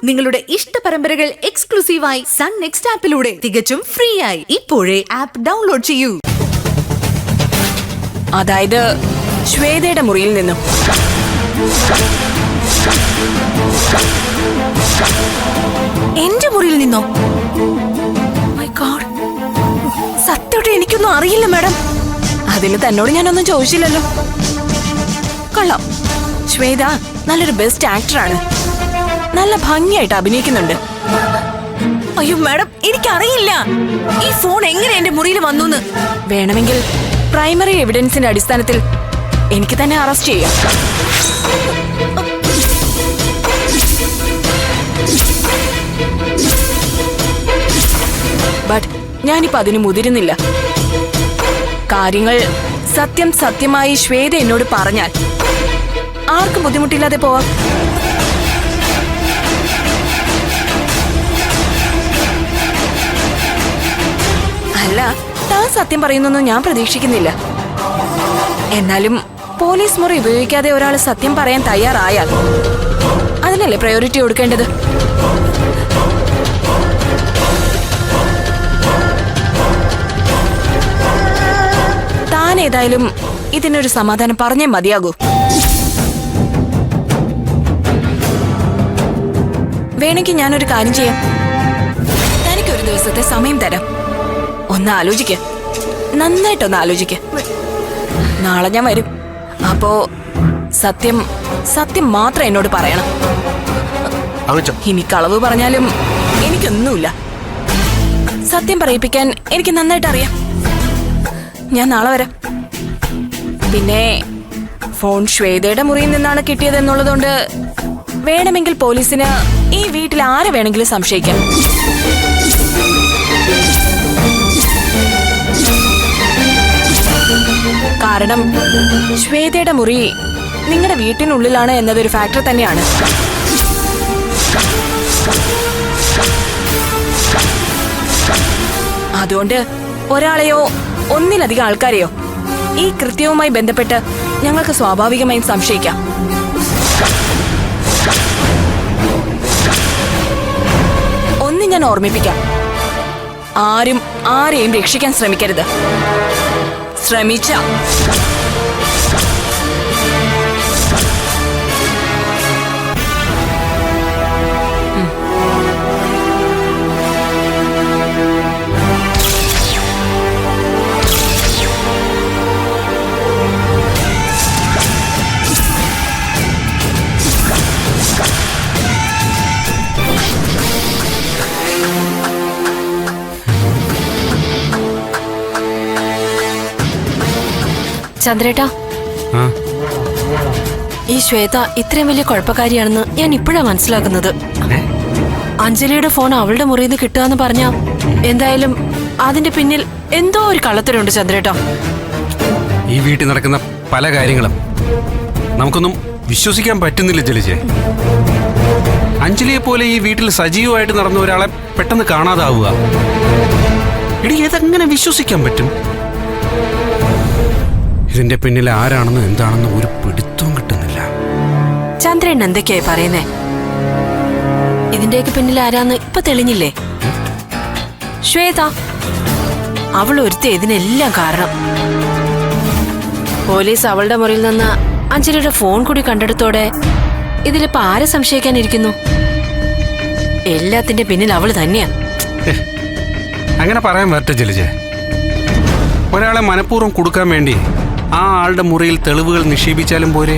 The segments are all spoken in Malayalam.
നിങ്ങളുടെ ഇഷ്ട പരമ്പരകൾ എക്സ്ക്ലൂസീവായി സൺ നെക്സ്റ്റ് ആപ്പിലൂടെ തികച്ചും ഫ്രീ ആയി ഇപ്പോഴേ ആപ്പ് ഡൗൺലോഡ് ചെയ്യൂ. അതായത് ശ്വേതയുടെ മുറിയിൽ നിന്നും. എന്റെ മുറിയിൽ നിന്നോ? മൈ ഗോഡ്, സത്യമായിട്ട് എനിക്കൊന്നും അറിയില്ല മാഡം. അതിന് തന്നോട് ഞാനൊന്നും ചോദിച്ചില്ലല്ലോ. കൊള്ളാം, ശ്വേത നല്ലൊരു ബെസ്റ്റ് ആക്ടറാണ്. നല്ല ഭംഗിയായിട്ട് അഭിനയിക്കുന്നുണ്ട്. അയ്യോ മാഡം, എനിക്കറിയില്ല ഈ ഫോൺ എങ്ങനെ എന്റെ മുറിയിൽ വന്നു. വേണമെങ്കിൽ പ്രൈമറി എവിഡൻസിന്റെ അടിസ്ഥാനത്തിൽ എനിക്ക് തന്നെ അറസ്റ്റ് ചെയ്യാം. ബട്ട് ഞാനിപ്പോ അതിന് മുതിരുന്നില്ല. കാര്യങ്ങൾ സത്യമായി ശ്വേത എന്നോട് പറഞ്ഞാൽ ആർക്കും ബുദ്ധിമുട്ടില്ലാതെ പോവാം. അല്ല, താൻ സത്യം പറയുന്നൊന്നും ഞാൻ പ്രതീക്ഷിക്കുന്നില്ല. എന്നാലും പോലീസ് മുറി ഉപയോഗിക്കാതെ ഒരാൾ സത്യം പറയാൻ തയ്യാറായാൽ അതിനല്ലേ പ്രയോറിറ്റി കൊടുക്കേണ്ടത്? താൻ ഏതായാലും ഇതിനൊരു സമാധാനം പറഞ്ഞേ മതിയാകൂ. വേണമെങ്കിൽ ഞാനൊരു കാര്യം ചെയ്യാം. തനിക്കൊരു ദിവസത്തെ സമയം തരാം. ഒന്ന് ആലോചിക്ക, നന്നായിട്ടൊന്ന് ആലോചിക്ക. നാളെ ഞാൻ വരും. അപ്പോ സത്യം മാത്രം എന്നോട് പറയണം. ഇനി കളവ് പറഞ്ഞാലും എനിക്കൊന്നുമില്ല. സത്യം പറയിപ്പിക്കാൻ എനിക്ക് നന്നായിട്ട് അറിയാം. ഞാൻ നാളെ വരാം. പിന്നെ ഫോൺ ശ്വേതയുടെ മുറിയിൽ നിന്നാണ് കിട്ടിയതെന്നുള്ളതുകൊണ്ട് വേണമെങ്കിൽ പോലീസിന് ഈ വീട്ടിൽ ആരെ വേണമെങ്കിലും സംശയിക്കാം. കാരണം ശ്വേതയുടെ മുറി നിങ്ങളുടെ വീട്ടിനുള്ളിലാണ് എന്നതൊരു ഫാക്ടർ തന്നെയാണ്. അതുകൊണ്ട് ഒരാളെയോ ഒന്നിലധികം ആൾക്കാരെയോ ഈ കൃത്യവുമായി ബന്ധപ്പെട്ട് ഞങ്ങൾക്ക് സ്വാഭാവികമായും സംശയിക്കാം. ഒന്ന് ഞാൻ ഓർമ്മിപ്പിക്കാം, ആരും ആരെയും രക്ഷിക്കാൻ ശ്രമിക്കരുത്. ശ്രമിച്ച ചന്ദ്രേട്ടാ, ഈ ശ്വേത ഇത്രയും വലിയ കുഴപ്പക്കാരിയാണെന്ന് ഞാൻ ഇപ്പോഴാ മനസ്സിലാക്കുന്നത്. അഞ്ജലിയുടെ ഫോൺ അവളുടെ മുറിയിൽ നിന്ന് കിട്ടുകയെന്ന് പറഞ്ഞാ എന്തായാലും അതിന്റെ പിന്നിൽ എന്തോ ഒരു കള്ളത്തരമുണ്ട് ചന്ദ്രേട്ടാ. ഈ വീട്ടിൽ നടക്കുന്ന പല കാര്യങ്ങളും നമുക്കൊന്നും വിശ്വസിക്കാൻ പറ്റുന്നില്ല ജലജെ. അഞ്ജലിയെ പോലെ ഈ വീട്ടിൽ സജീവമായിട്ട് നടന്ന ഒരാളെ പെട്ടെന്ന് കാണാതാവുക, ഇനി ഏതെങ്ങനെ വിശ്വസിക്കാൻ പറ്റും? ഇതിന്റെ പിന്നിൽ ആരാണെന്ന് എന്താണെന്ന് ഒരു പിടുത്തവും കിട്ടുന്നില്ല. ചന്ദ്രൻ എന്തൊക്കെയായി പറയുന്നേ? ഇതിന്റെയൊക്കെ പിന്നിൽ ആരാന്ന് ഇപ്പൊ തെളിഞ്ഞില്ലേ? ശ്വേത, അവൾ ഒരുത്തി ഇതിനെല്ലാം കാരണം. പോലീസ് അവളുടെ മുറിയിൽ നിന്ന് അഞ്ജലിയുടെ ഫോൺ കൂടി കണ്ടെടുത്തോടെ ഇതിലിപ്പോ ആരെ സംശയിക്കാനിരിക്കുന്നു? എല്ലാത്തിന്റെ പിന്നിൽ അവള് തന്നെയാ. അങ്ങനെ പറയാൻ പറ്റ ജലജെ. ഒരാളെ മനഃപൂർവ്വം കൊടുക്കാൻ വേണ്ടി ആ ആളുടെ മുറിയിൽ തെളിവുകൾ നിക്ഷേപിച്ചാലും പോരെ?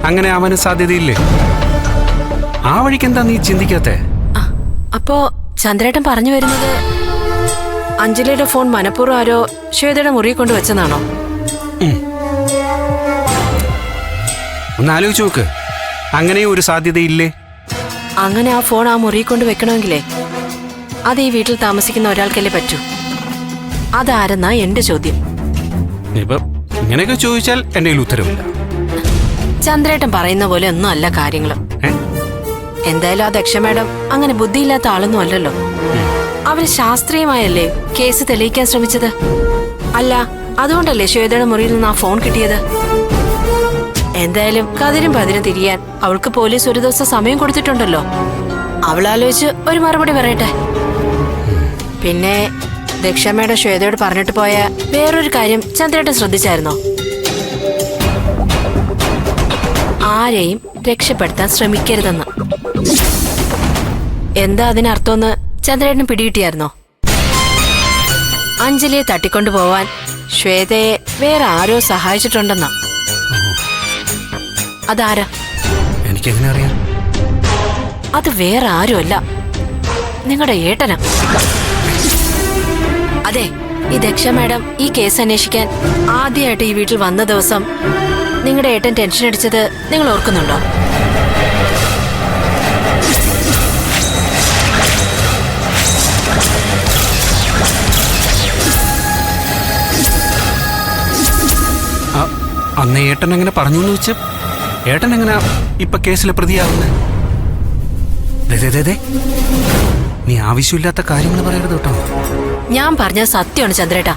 അങ്ങനെ അവന് സാധ്യതയില്ലേ? ആ വഴിക്ക് എന്താ നീ ചിന്തിക്കാത്തെ? അപ്പോ ചന്ദ്രേട്ടൻ പറഞ്ഞു വരുന്നത് അഞ്ജലിയുടെ ഫോൺ മനഃപൂർവ്വം ആരോ ശ്വേതയുടെ മുറിയിൽ കൊണ്ട് വെച്ചതാണോ? ഒന്ന് ആലോചിച്ച് നോക്ക്, അങ്ങനെയും ഒരു സാധ്യതയില്ലേ? അങ്ങനെ ആ ഫോൺ ആ മുറിയിൽ കൊണ്ട് വെക്കണമെങ്കിലേ അത് ഈ വീട്ടിൽ താമസിക്കുന്ന ഒരാൾക്കല്ലേ പറ്റൂ. അതാരെന്നാ എന്റെ ചോദ്യം. ഇപ്പൊ ഇങ്ങനെയൊക്കെ ചോദിച്ചാൽ എന്റെ കയ്യിൽ ഉത്തരവില്ല. ചന്ദ്രേട്ടൻ പറയുന്ന പോലെ ഒന്നും അല്ല കാര്യങ്ങള്. എന്തായാലും ആ ദക്ഷ മാഡം അങ്ങനെ ബുദ്ധിയില്ലാത്ത ആളൊന്നും അല്ലല്ലോ. അവര് ശാസ്ത്രീയമായല്ലേ കേസ് തെളിയിക്കാൻ ശ്രമിച്ചത്. അല്ല, അതുകൊണ്ടല്ലേ ശ്വേതയുടെ മുറിയിൽ നിന്ന് ആ ഫോൺ കിട്ടിയത്. എന്തായാലും കതിരും പതിരും തിരിയാൻ അവൾക്ക് പോലീസ് ഒരു ദിവസം സമയം കൊടുത്തിട്ടുണ്ടല്ലോ. അവളാലോചിച്ച് ഒരു മറുപടി പറയട്ടെ. പിന്നെ ദക്ഷമ്മയുടെ ശ്വേതയോട് പറഞ്ഞിട്ട് പോയ വേറൊരു കാര്യം ചന്ദ്രേട്ടൻ ശ്രദ്ധിച്ചായിരുന്നോ? ആരെയും രക്ഷപ്പെടുത്താൻ ശ്രമിക്കരുതെന്ന്. എന്താ അതിനർത്ഥമെന്ന് ചന്ദ്രേട്ടന് പിടികിട്ടിയായിരുന്നോ? അഞ്ജലിയെ തട്ടിക്കൊണ്ടുപോവാൻ ശ്വേതയെ വേറെ ആരോ സഹായിച്ചിട്ടുണ്ടെന്നാ. അതാരാ? എനിക്കെങ്ങനെ അറിയാം? അത് വേറെ ആരുമല്ല, നിങ്ങളുടെ ഏട്ടനാ. അതെ, ഈ ദക്ഷ മാഡം ഈ കേസ് അന്വേഷിക്കാൻ ആദ്യമായിട്ട് ഈ വീട്ടിൽ വന്ന ദിവസം നിങ്ങളുടെ ഏട്ടൻ ടെൻഷൻ അടിച്ചത് നിങ്ങൾ ഓർക്കുന്നുണ്ടോ? അന്ന് ഏട്ടൻ എങ്ങനെ പറഞ്ഞു എന്ന് വെച്ച് ഏട്ടൻ എങ്ങനെ ഇപ്പൊ കേസിലെ പ്രതിയാവുന്നത്? നീ ആവശ്യമില്ലാത്ത കാര്യങ്ങൾ പറയരുത് കേട്ടോ. ഞാൻ പറഞ്ഞ സത്യമാണ് ചന്ദ്രേട്ടാ.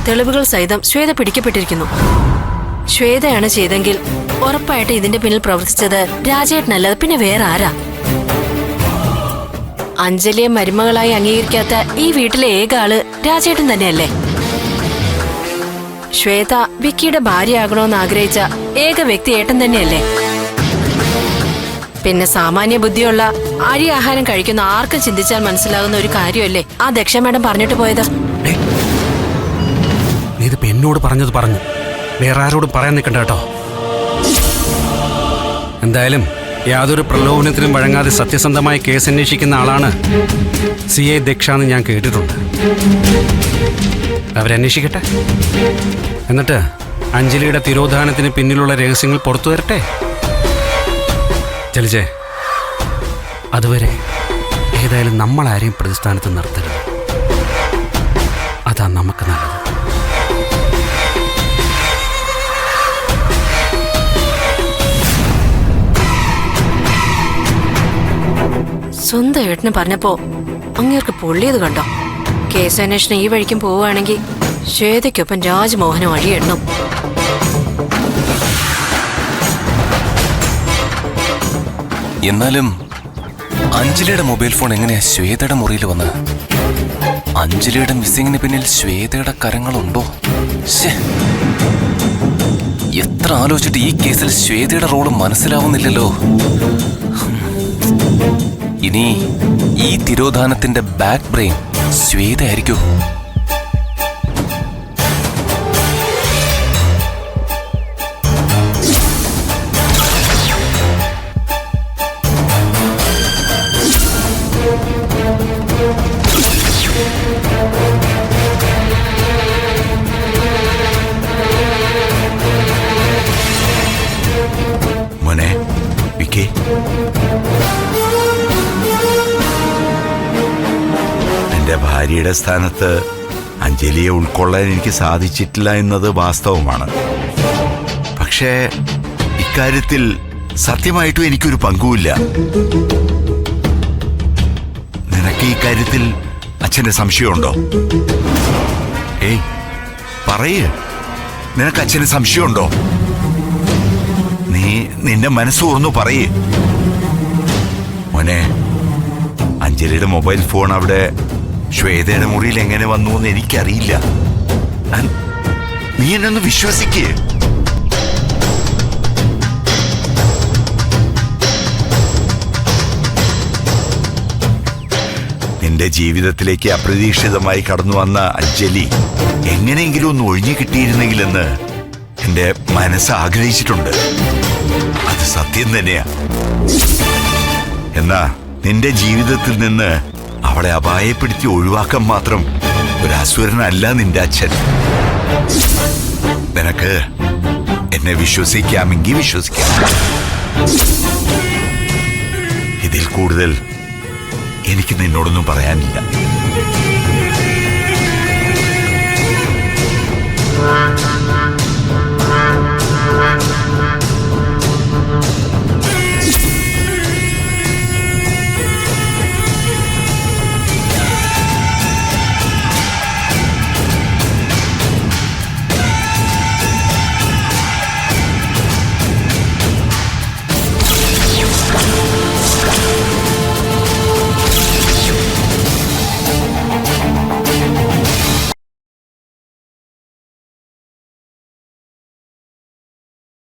തെളിവുകൾ സഹിതം ശ്വേത പിടിക്കപ്പെട്ടിരിക്കുന്നു. ശ്വേതയാണ് ചെയ്തെങ്കിൽ ഉറപ്പായിട്ട് ഇതിന്റെ പിന്നിൽ പ്രവർത്തിച്ചത് രാജേട്ടനല്ലാതെ പിന്നെ വേറെ ആരാ? അഞ്ജലിയെ മരുമകളായി അംഗീകരിക്കാത്ത ഈ വീട്ടിലെ ഏക ആള് രാജേട്ടൻ തന്നെയല്ലേ? ശ്വേത വിക്കിയുടെ ഭാര്യയാകണമെന്ന് ആഗ്രഹിച്ച ഏക വ്യക്തി ഏട്ടൻ തന്നെയല്ലേ? പിന്നെ സാമാന്യ ബുദ്ധിയുള്ള അരി ആഹാരം കഴിക്കുന്ന ആർക്കും ചിന്തിച്ചാൽ മനസ്സിലാകുന്ന ഒരു കാര്യമല്ലേ ആ ദക്ഷ മാഡം പറഞ്ഞിട്ട് പോയത്? നീ ഇതിപ്പോ എന്നോട് പറഞ്ഞത് പറഞ്ഞു, വേറെ ആരോടും പറയാൻ നിൽക്കണ്ട കേട്ടോ. എന്തായാലും യാതൊരു പ്രലോഭനത്തിനും വഴങ്ങാതെ സത്യസന്ധമായ കേസ് അന്വേഷിക്കുന്ന ആളാണ് CI ദക്ഷ എന്ന് ഞാൻ കേട്ടിട്ടുണ്ട്. അവരന്വേഷിക്കട്ടെ. എന്നിട്ട് അഞ്ജലിയുടെ തിരോധാനത്തിന് പിന്നിലുള്ള രഹസ്യങ്ങൾ പുറത്തു വരട്ടെ. ചലിച്ചേ, അതുവരെ ഏതായാലും നമ്മളാരെയും പ്രതിസ്ഥാനത്ത് നിർത്തരുത്. അതാ നമുക്ക് നല്ലത്. സ്വന്തം ഏട്ടന് പറഞ്ഞപ്പോ അങ്ങേർക്ക് പൊള്ളിയത് കണ്ടോ? കേസ് അന്വേഷണം ഈ വഴിക്കും പോവുകയാണെങ്കിൽ ശ്വേതയ്ക്കൊപ്പം രാജ്മോഹനം അഴിയെണ്ണും. എന്നാലും അഞ്ജലിയുടെ മൊബൈൽ ഫോൺ എങ്ങനെയാ ശ്വേതയുടെ മുറിയിൽ വന്നത്? അഞ്ജലിയുടെ മിസ്സിങ്ങിന് പിന്നിൽ ശ്വേതയുടെ കരങ്ങളുണ്ടോ? എത്ര ആലോചിച്ചിട്ട് ഈ കേസിൽ ശ്വേതയുടെ റോള് മനസ്സിലാവുന്നില്ലല്ലോ. ഇനി ഈ തിരോധാനത്തിന്റെ ബാക്ക് ബ്രെയിൻ ശ്വേത ആയിരിക്കും. മോനെ വിക്കി, എന്റെ ഭാര്യയുടെ സ്ഥാനത്ത് അഞ്ജലിയെ ഉൾക്കൊള്ളാൻ എനിക്ക് സാധിച്ചിട്ടില്ല എന്നത് വാസ്തവമാണ്. പക്ഷേ ഇക്കാര്യത്തിൽ സത്യമായിട്ടും എനിക്കൊരു പങ്കുമില്ല. നിനക്ക് ഈ കാര്യത്തിൽ അച്ഛന്റെ സംശയമുണ്ടോ? ഏയ് പറയ്, നിനക്ക് അച്ഛന് സംശയമുണ്ടോ? നീ നിന്റെ മനസ്സ് തുറന്നു പറയ്. മോനെ, അഞ്ജലിയുടെ മൊബൈൽ ഫോൺ അവിടെ ശ്വേതയുടെ മുറിയിൽ എങ്ങനെ വന്നു എന്ന് എനിക്കറിയില്ല. നീ എന്നെ ഒന്ന് വിശ്വസിക്കേ. നിന്റെ ജീവിതത്തിലേക്ക് അപ്രതീക്ഷിതമായി കടന്നു വന്ന അഞ്ജലി എങ്ങനെയെങ്കിലും ഒന്ന് ഒഴിഞ്ഞു കിട്ടിയിരുന്നെങ്കിലെന്ന് എന്റെ മനസ്സ് ആഗ്രഹിച്ചിട്ടുണ്ട്. അത് സത്യം തന്നെയാ. എന്നാ നിന്റെ ജീവിതത്തിൽ നിന്ന് അവളെ അപായപ്പെടുത്തി ഒഴിവാക്കാൻ മാത്രം ഒരു അസുരനല്ല നിന്റെ അച്ഛൻ. നിനക്ക് എന്നെ വിശ്വസിക്കാമെങ്കിൽ വിശ്വസിക്കാം. ഇതിൽ കൂടുതൽ എനിക്ക് നിന്നോടൊന്നും പറയാനില്ല.